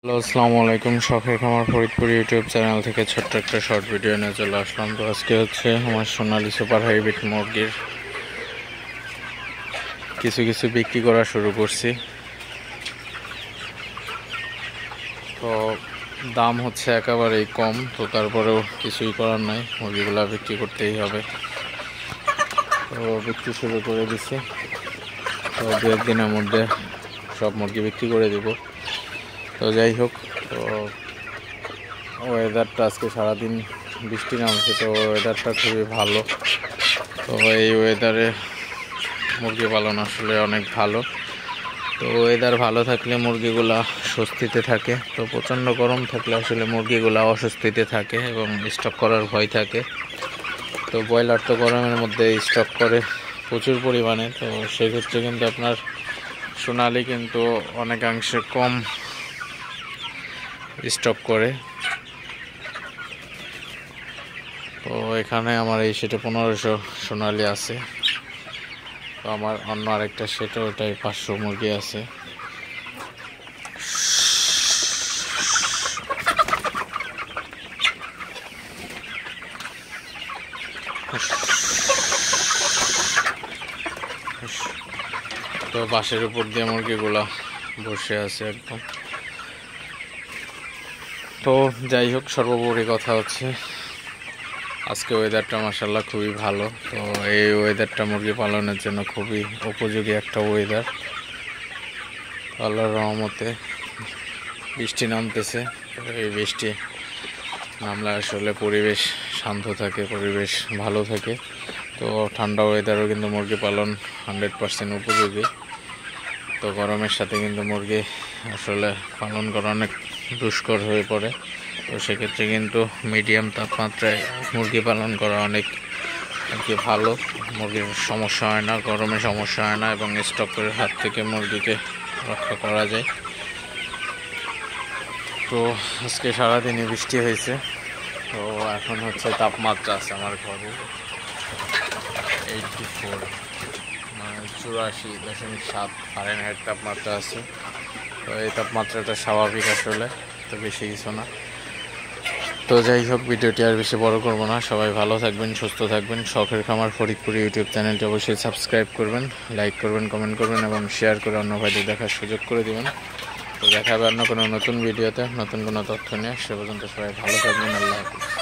Hello, আসসালামু আলাইকুম। শখের খামার ফরিদপুর ইউটিউব চ্যানেল থেকে ছোট্ট একটা শর্ট ভিডিও নিয়ে চলে আসলাম। তো আজকে হচ্ছে আমার সোনালী সুপার হাইব্রিড মুরগির কিছু বিক্রি করা শুরু করছি। তো দাম হচ্ছে একেবারেই কম, তো তারপরেও কিছুই করার নাই, মুরগিগুলো বিক্রি করতেই হবে। তো বিক্রি শুরু করে দিছি। তো দু একদিনের মধ্যে সব মুরগি বিক্রি করে দিব। তো যাই হোক, তো ওয়েদারটা আজকে সারাদিন বৃষ্টি নামছে, তো ওয়েদারটা খুবই ভালো। তো এই ওয়েদারে মুরগি পালন আসলে অনেক ভালো। তো ওয়েদার ভালো থাকলে মুরগিগুলা স্বস্তিতে থাকে, তো প্রচণ্ড গরম থাকলে আসলে মুরগিগুলা অস্বস্তিতে থাকে এবং স্টক করার ভয় থাকে। তো ব্রয়লার তো গরমের মধ্যে স্টক করে প্রচুর পরিমাণে, তো সেক্ষেত্রে কিন্তু আপনার সোনালি কিন্তু অনেকাংশে কম স্টক করে। তো এখানে আমার এই সেটে 1500 সোনালি আছে। তো আমার অন্য আরেকটা সেটে ওটাই 500 মুরগি আছে। তো বাঁশের উপর দিয়ে মুরগিগুলা বসে আছে একদম। তো যাই হোক, সর্বোপরি কথা হচ্ছে আজকে ওয়েদারটা মাশাআল্লাহ খুবই ভালো। তো এই ওয়েদারটা মুরগি পালনের জন্য খুবই উপযোগী একটা ওয়েদার। আল্লাহর রহমতে বৃষ্টি নামতেছে। এই বৃষ্টি নামলে আসলে পরিবেশ শান্ত থাকে, পরিবেশ ভালো থাকে। তো ঠান্ডা ওয়েদারও কিন্তু মুরগি পালন 100% উপযোগী। তো গরমের সাথে কিন্তু মুরগি আসলে পালন করা অনেক দুষ্কর হয়ে পড়ে। তো সেক্ষেত্রে কিন্তু মিডিয়াম তাপমাত্রায় মুরগি পালন করা অনেক আর কি ভালো। মুরগির সমস্যা হয় না, গরমে সমস্যা হয় না এবং স্টকের হাত থেকে মুরগিকে রক্ষা করা যায়। তো আজকে সারাদিনই বৃষ্টি হয়েছে। তো এখন হচ্ছে তাপমাত্রা আছে আমার ঘরে 84, মানে 84.7 ফারেনহাইট তাপমাত্রা আছে। তো এই তাপমাত্রাটা স্বাভাবিক আসলে, তো বেশি কিছু না। তো যাই হোক, ভিডিওটি আর বেশি বড় করব না। সবাই ভালো থাকবেন, সুস্থ থাকবেন। শখের খামার ফরিদপুর ইউটিউব চ্যানেলটি অবশ্যই সাবস্ক্রাইব করবেন, লাইক করবেন, কমেন্ট করবেন এবং শেয়ার করে অন্য ভাইদের দেখার সুযোগ করে দিবেন। তো দেখা হবে অন্য কোনো নতুন ভিডিওতে নতুন কোনো তথ্য নিয়ে। সে পর্যন্ত সবাই ভালো থাকবেন। আল্লাহ হাফিজ।